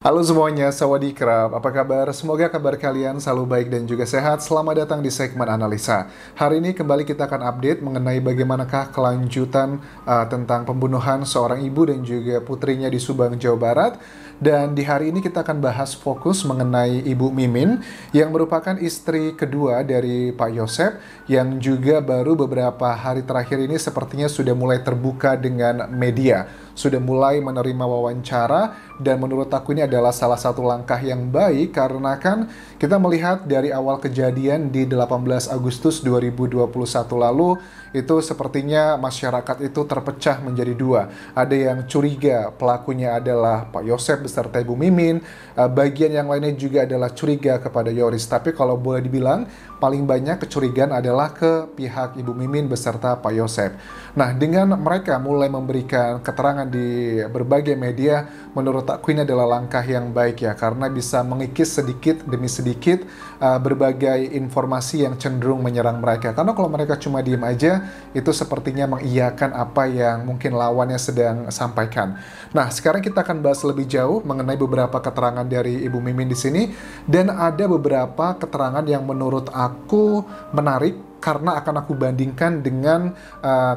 Halo semuanya, sawadee-krap. Apa kabar? Semoga kabar kalian selalu baik dan juga sehat. Selamat datang di segmen analisa. Hari ini kembali kita akan update mengenai bagaimanakah kelanjutan tentang pembunuhan seorang ibu dan juga putrinya di Subang, Jawa Barat. Dan di hari ini kita akan bahas fokus mengenai Ibu Mimin yang merupakan istri kedua dari Pak Yosep yang juga baru beberapa hari terakhir ini sepertinya sudah mulai terbuka dengan media. Sudah mulai menerima wawancara dan menurut aku ini adalah salah satu langkah yang baik karena kan kita melihat dari awal kejadian di 18 Agustus 2021 lalu itu sepertinya masyarakat itu terpecah menjadi dua. Ada yang curiga pelakunya adalah Pak Yosep beserta Ibu Mimin, bagian yang lainnya juga adalah curiga kepada Yoris. Tapi kalau boleh dibilang paling banyak kecurigaan adalah ke pihak Ibu Mimin beserta Pak Yosep. Nah, dengan mereka mulai memberikan keterangan di berbagai media, menurut aku ini adalah langkah yang baik ya, karena bisa mengikis sedikit demi sedikit berbagai informasi yang cenderung menyerang mereka. Karena kalau mereka cuma diem aja, itu sepertinya mengiyakan apa yang mungkin lawannya sedang sampaikan. Nah, sekarang kita akan bahas lebih jauh mengenai beberapa keterangan dari Ibu Mimin di sini, dan ada beberapa keterangan yang menurut aku menarik karena akan aku bandingkan dengan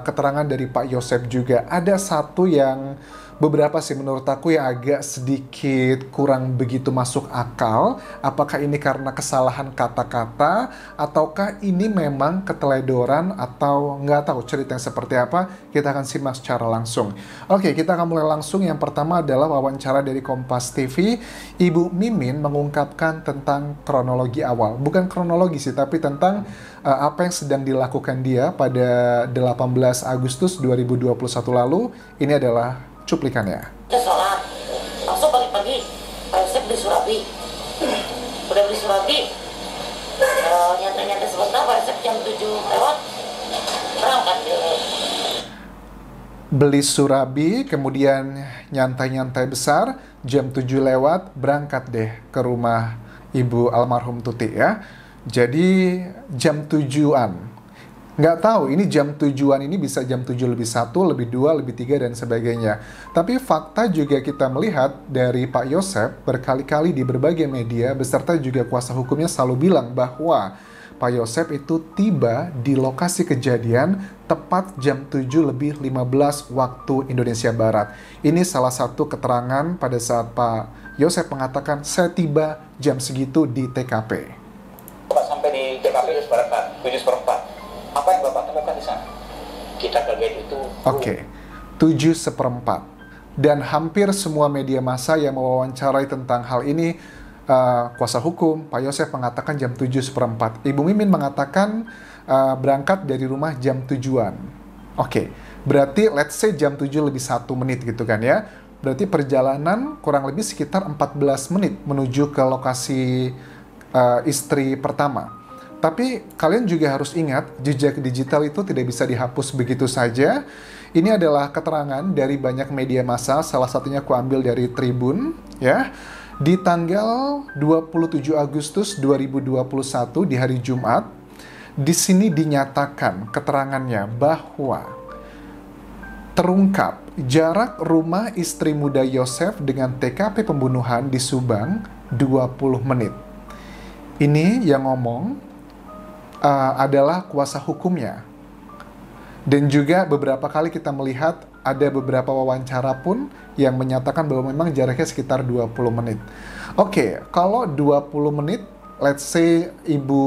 keterangan dari Pak Yosep juga. Ada satu yang beberapa sih menurut aku yang agak sedikit kurang begitu masuk akal. Apakah ini karena kesalahan kata-kata ataukah ini memang keteledoran atau nggak tahu ceritanya seperti apa. Kita akan simak secara langsung. Oke, kita akan mulai langsung. Yang pertama adalah wawancara dari Kompas TV. Ibu Mimin mengungkapkan tentang kronologi awal. Bukan kronologi sih, tapi tentang apa yang sedang dilakukan dia pada 18 Agustus 2021 lalu. Ini adalah cuplikannya. Kita sholat, langsung pagi-pagi Pak Yosep beli surabi. Udah beli surabi, nyantai-nyantai sebentar, Pak Yosep jam 7 lewat berangkat. Beli surabi, kemudian nyantai-nyantai besar, jam 7 lewat, berangkat deh ke rumah Ibu almarhum Tuti ya. Jadi jam 7-an. Nggak tahu, ini jam tujuan ini bisa jam 7 lebih 1, lebih 2, lebih 3, dan sebagainya. Tapi fakta juga kita melihat dari Pak Yosep berkali-kali di berbagai media, beserta juga kuasa hukumnya selalu bilang bahwa Pak Yosep itu tiba di lokasi kejadian tepat jam 7 lebih 15 waktu Indonesia Barat. Ini salah satu keterangan pada saat Pak Yosep mengatakan, saya tiba jam segitu di TKP. Bapak sampai di TKP 7/4. Apa yang Bapak temukan di sana? Kita kaget itu. Oke, 7/4. Dan hampir semua media massa yang mewawancarai tentang hal ini, kuasa hukum, Pak Yosep mengatakan jam 7/4. Ibu Mimin mengatakan berangkat dari rumah jam 7-an. Oke, berarti let's say jam 7 lebih 1 menit gitu kan ya. Berarti perjalanan kurang lebih sekitar 14 menit menuju ke lokasi istri pertama. Tapi kalian juga harus ingat, jejak digital itu tidak bisa dihapus begitu saja. Ini adalah keterangan dari banyak media massa, salah satunya aku ambil dari Tribun, ya. Di tanggal 27 Agustus 2021 di hari Jumat, di sini dinyatakan keterangannya bahwa terungkap jarak rumah istri muda Yosep dengan TKP pembunuhan di Subang 20 menit. Ini yang ngomong adalah kuasa hukumnya. Dan juga beberapa kali kita melihat ada beberapa wawancara pun yang menyatakan bahwa memang jaraknya sekitar 20 menit. Oke, kalau 20 menit, let's say Ibu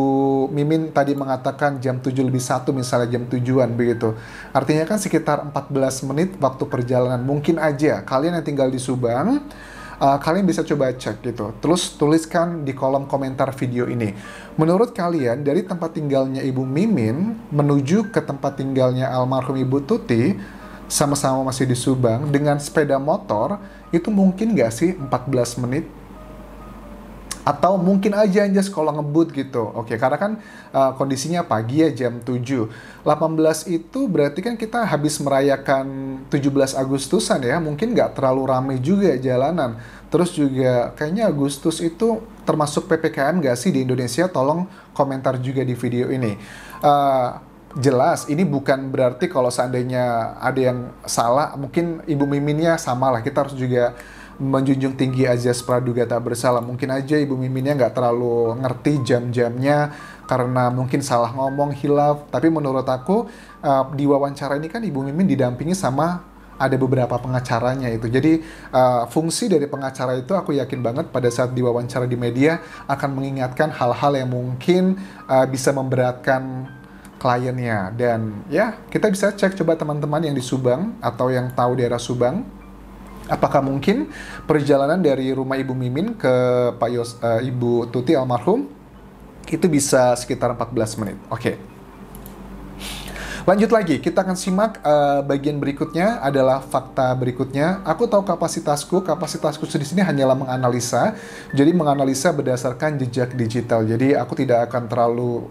Mimin tadi mengatakan jam 7 lebih 1 misalnya jam 7-an begitu. Artinya kan sekitar 14 menit waktu perjalanan. Mungkin aja kalian yang tinggal di Subang, kalian bisa coba cek gitu. Terus tuliskan di kolom komentar video ini. Menurut kalian, dari tempat tinggalnya Ibu Mimin menuju ke tempat tinggalnya almarhum Ibu Tuti, sama-sama masih di Subang, dengan sepeda motor, itu mungkin nggak sih 14 menit? Atau mungkin aja kalau ngebut gitu. Oke, karena kan kondisinya pagi ya jam 7. 18 itu berarti kan kita habis merayakan 17 Agustusan ya. Mungkin nggak terlalu ramai juga jalanan. Terus juga kayaknya Agustus itu termasuk PPKM nggak sih di Indonesia? Tolong komentar juga di video ini. Jelas, ini bukan berarti kalau seandainya ada yang salah, mungkin Ibu Miminnya sama lah. Kita harus juga menjunjung tinggi azas praduga tak bersalah. Mungkin aja Ibu Miminnya nggak terlalu ngerti jam-jamnya karena mungkin salah ngomong, hilaf. Tapi menurut aku di wawancara ini kan Ibu Mimin didampingi sama ada beberapa pengacaranya itu. Jadi fungsi dari pengacara itu aku yakin banget pada saat diwawancara di media akan mengingatkan hal-hal yang mungkin bisa memberatkan kliennya. Dan ya kita bisa cek coba teman-teman yang di Subang atau yang tahu daerah Subang, apakah mungkin perjalanan dari rumah Ibu Mimin ke Ibu Tuti almarhum itu bisa sekitar 14 menit. Oke. Lanjut lagi, kita akan simak bagian berikutnya adalah fakta berikutnya. Aku tahu kapasitasku di sini hanyalah menganalisa. Jadi menganalisa berdasarkan jejak digital. Jadi aku tidak akan terlalu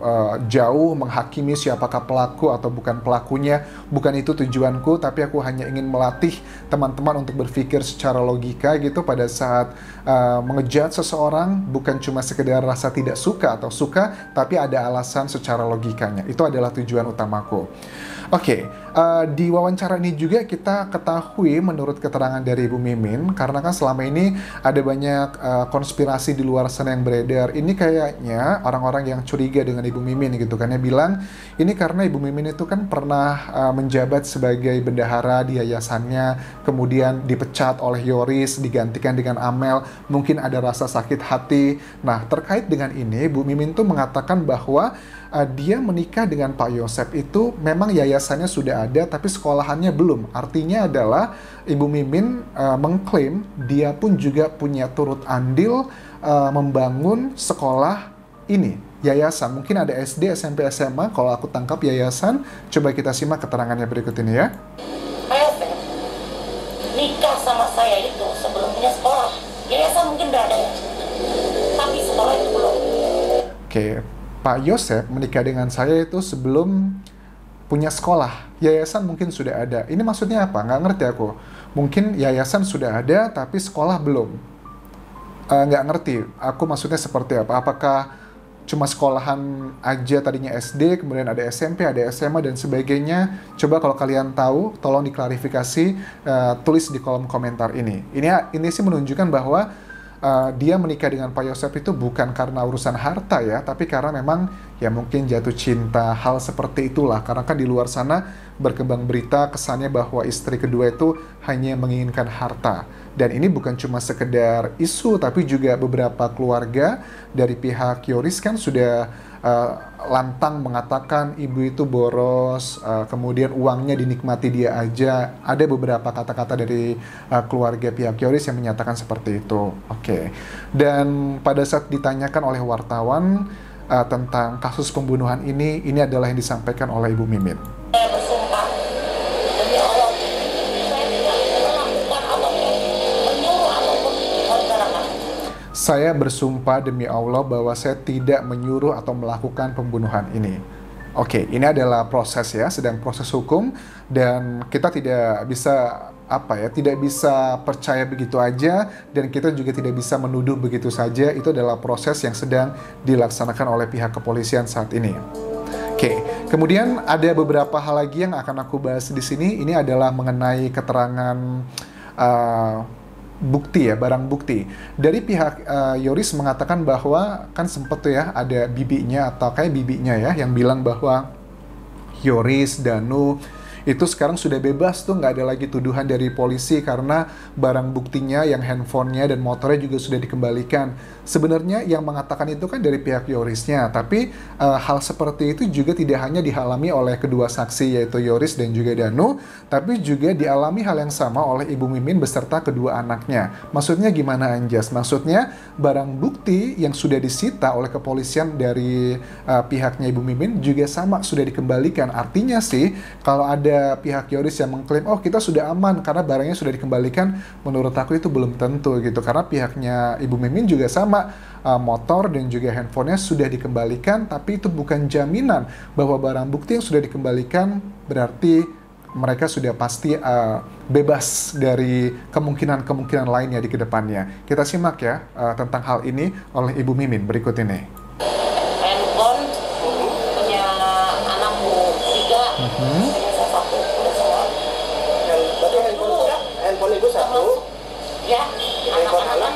jauh menghakimi siapakah pelaku atau bukan pelakunya. Bukan itu tujuanku, tapi aku hanya ingin melatih teman-teman untuk berpikir secara logika gitu pada saat mengejat seseorang, bukan cuma sekedar rasa tidak suka atau suka, tapi ada alasan secara logikanya. Itu adalah tujuan utamaku. Oke, di wawancara ini juga kita ketahui menurut keterangan dari Ibu Mimin, karena kan selama ini ada banyak konspirasi di luar sana yang beredar. Ini kayaknya orang-orang yang curiga dengan Ibu Mimin gitu kan, ya bilang ini karena Ibu Mimin itu kan pernah menjabat sebagai bendahara di yayasannya, kemudian dipecat oleh Yoris, digantikan dengan Amel, mungkin ada rasa sakit hati. Nah, terkait dengan ini, Bu Mimin tuh mengatakan bahwa dia menikah dengan Pak Yosep itu memang yayasannya sudah ada, tapi sekolahannya belum. Artinya adalah Ibu Mimin mengklaim dia pun juga punya turut andil membangun sekolah ini, yayasan. Mungkin ada SD, SMP, SMA, kalau aku tangkap yayasan. Coba kita simak keterangannya berikut ini ya. Pak Yosep nikah sama saya itu sebelum punya sekolah. Yayasan mungkin udah ada ya, tapi sekolah itu belum. Oke. Pak Yosep menikah dengan saya itu sebelum punya sekolah. Yayasan mungkin sudah ada. Ini maksudnya apa? Nggak ngerti aku. Mungkin yayasan sudah ada, tapi sekolah belum. Nggak ngerti. Aku maksudnya seperti apa? Apakah cuma sekolahan aja tadinya SD, kemudian ada SMP, ada SMA, dan sebagainya? Coba kalau kalian tahu, tolong diklarifikasi, tulis di kolom komentar ini. Ini sih menunjukkan bahwa dia menikah dengan Pak Yosep itu bukan karena urusan harta ya, tapi karena memang ya mungkin jatuh cinta, hal seperti itulah. Karena kan di luar sana berkembang berita kesannya bahwa istri kedua itu hanya menginginkan harta. Dan ini bukan cuma sekedar isu, tapi juga beberapa keluarga dari pihak Yoris kan sudah lantang mengatakan ibu itu boros, kemudian uangnya dinikmati dia aja. Ada beberapa kata-kata dari keluarga pihak Yoris yang menyatakan seperti itu. Oke. Dan pada saat ditanyakan oleh wartawan tentang kasus pembunuhan ini adalah yang disampaikan oleh Ibu Mimin. Saya bersumpah demi Allah, saya tidak melakukan apapun, menyuruh ataupun merencanakan. Saya bersumpah demi Allah bahwa saya tidak menyuruh atau melakukan pembunuhan ini. Oke, ini adalah proses ya, sedang proses hukum, dan kita tidak bisa tidak bisa percaya begitu aja, dan kita juga tidak bisa menuduh begitu saja. Itu adalah proses yang sedang dilaksanakan oleh pihak kepolisian saat ini. Oke, kemudian ada beberapa hal lagi yang akan aku bahas di sini. Ini adalah mengenai keterangan bukti ya, barang bukti. Dari pihak Yoris mengatakan bahwa kan sempet tuh ya ada bibinya atau kayak bibinya ya yang bilang bahwa Yoris, Danu itu sekarang sudah bebas tuh, nggak ada lagi tuduhan dari polisi karena barang buktinya yang handphonenya dan motornya juga sudah dikembalikan. Sebenarnya yang mengatakan itu kan dari pihak Yorisnya, tapi hal seperti itu juga tidak hanya dialami oleh kedua saksi yaitu Yoris dan juga Danu, tapi juga dialami hal yang sama oleh Ibu Mimin beserta kedua anaknya. Maksudnya gimana Anjas? Maksudnya barang bukti yang sudah disita oleh kepolisian dari pihaknya Ibu Mimin juga sama sudah dikembalikan. Artinya sih kalau ada pihak Yoris yang mengklaim, oh kita sudah aman karena barangnya sudah dikembalikan, menurut aku itu belum tentu gitu. Karena pihaknya Ibu Mimin juga sama, motor dan juga handphonenya sudah dikembalikan, tapi itu bukan jaminan bahwa barang bukti yang sudah dikembalikan berarti mereka sudah pasti bebas dari kemungkinan-kemungkinan lainnya di kedepannya. Kita simak ya tentang hal ini oleh Ibu Mimin berikut ini. Handphone punya anakku 3, handphone ibu satu. Ya. Anak-anak kan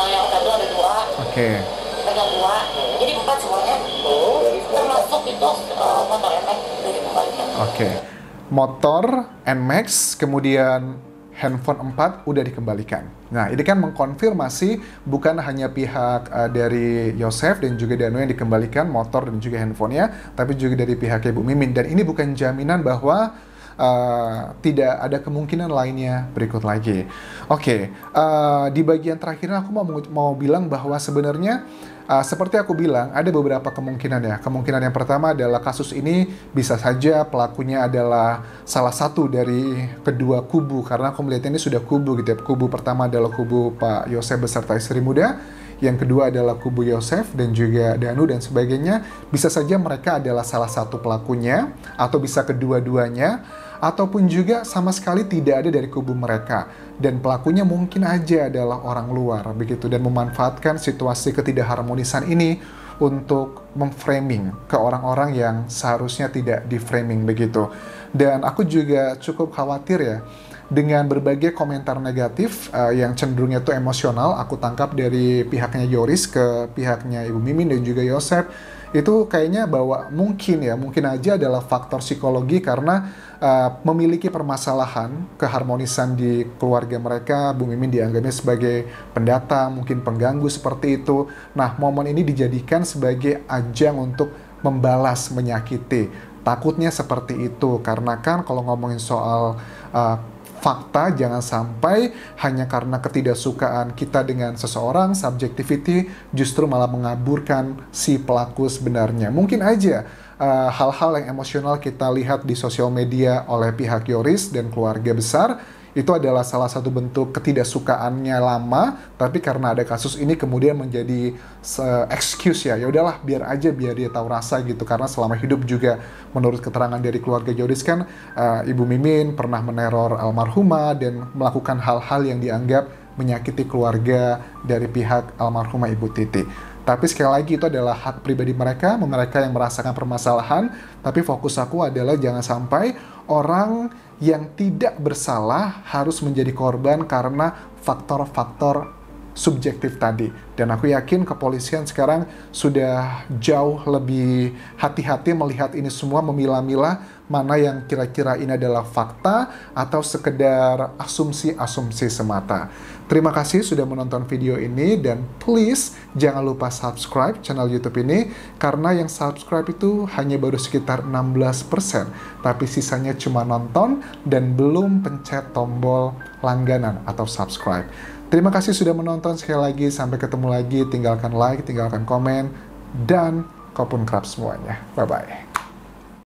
yang satu ada 2. Oke. Pegang 2. Jadi 4 semuanya. Termasuk itu motor NMAX udah dikembalikan. Oke. Motor NMAX, kemudian handphone 4 udah dikembalikan. Nah, ini kan mengkonfirmasi bukan hanya pihak dari Yosef dan juga Danu yang dikembalikan motor dan juga handphonenya, tapi juga dari pihak Ibu Mimin. Dan ini bukan jaminan bahwa tidak ada kemungkinan lainnya berikut lagi. Oke, di bagian terakhir aku mau bilang bahwa sebenarnya seperti aku bilang, ada beberapa kemungkinan ya. Kemungkinan yang pertama adalah kasus ini bisa saja pelakunya adalah salah satu dari kedua kubu. Karena aku melihatnya ini sudah kubu gitu ya. Kubu pertama adalah kubu Pak Yosef beserta istri muda. Yang kedua adalah kubu Yosef dan juga Danu dan sebagainya. Bisa saja mereka adalah salah satu pelakunya, atau bisa kedua-duanya, ataupun juga sama sekali tidak ada dari kubu mereka. Dan pelakunya mungkin aja adalah orang luar, begitu, dan memanfaatkan situasi ketidakharmonisan ini untuk memframing ke orang-orang yang seharusnya tidak di-framing, begitu. Dan aku juga cukup khawatir ya, dengan berbagai komentar negatif yang cenderungnya itu emosional, aku tangkap dari pihaknya Yoris ke pihaknya Ibu Mimin dan juga Yosef, itu kayaknya bahwa mungkin aja adalah faktor psikologi karena memiliki permasalahan keharmonisan di keluarga mereka. Bu Mimin dianggapnya sebagai pendatang, mungkin pengganggu seperti itu. Nah, momen ini dijadikan sebagai ajang untuk membalas menyakiti. Takutnya seperti itu, karena kan kalau ngomongin soal fakta, jangan sampai hanya karena ketidaksukaan kita dengan seseorang, subjectivity, justru malah mengaburkan si pelaku sebenarnya. Mungkin aja hal-hal yang emosional kita lihat di sosial media oleh pihak Yoris dan keluarga besar, itu adalah salah satu bentuk ketidaksukaannya lama, tapi karena ada kasus ini kemudian menjadi excuse ya udahlah biar dia tahu rasa gitu, karena selama hidup juga menurut keterangan dari keluarga Yoris kan Ibu Mimin pernah meneror almarhumah dan melakukan hal-hal yang dianggap menyakiti keluarga dari pihak almarhumah Ibu Titi. Tapi sekali lagi itu adalah hak pribadi mereka yang merasakan permasalahan, tapi fokus aku adalah jangan sampai orang yang tidak bersalah harus menjadi korban karena faktor-faktor subjektif tadi. Dan aku yakin kepolisian sekarang sudah jauh lebih hati-hati melihat ini semua, memilah-milah mana yang kira-kira ini adalah fakta atau sekedar asumsi-asumsi semata. Terima kasih sudah menonton video ini, dan please jangan lupa subscribe channel YouTube ini, karena yang subscribe itu hanya baru sekitar 16%, tapi sisanya cuma nonton dan belum pencet tombol langganan atau subscribe. Terima kasih sudah menonton, sekali lagi sampai ketemu lagi, tinggalkan like, tinggalkan komen, dan kopun krab semuanya. Bye-bye.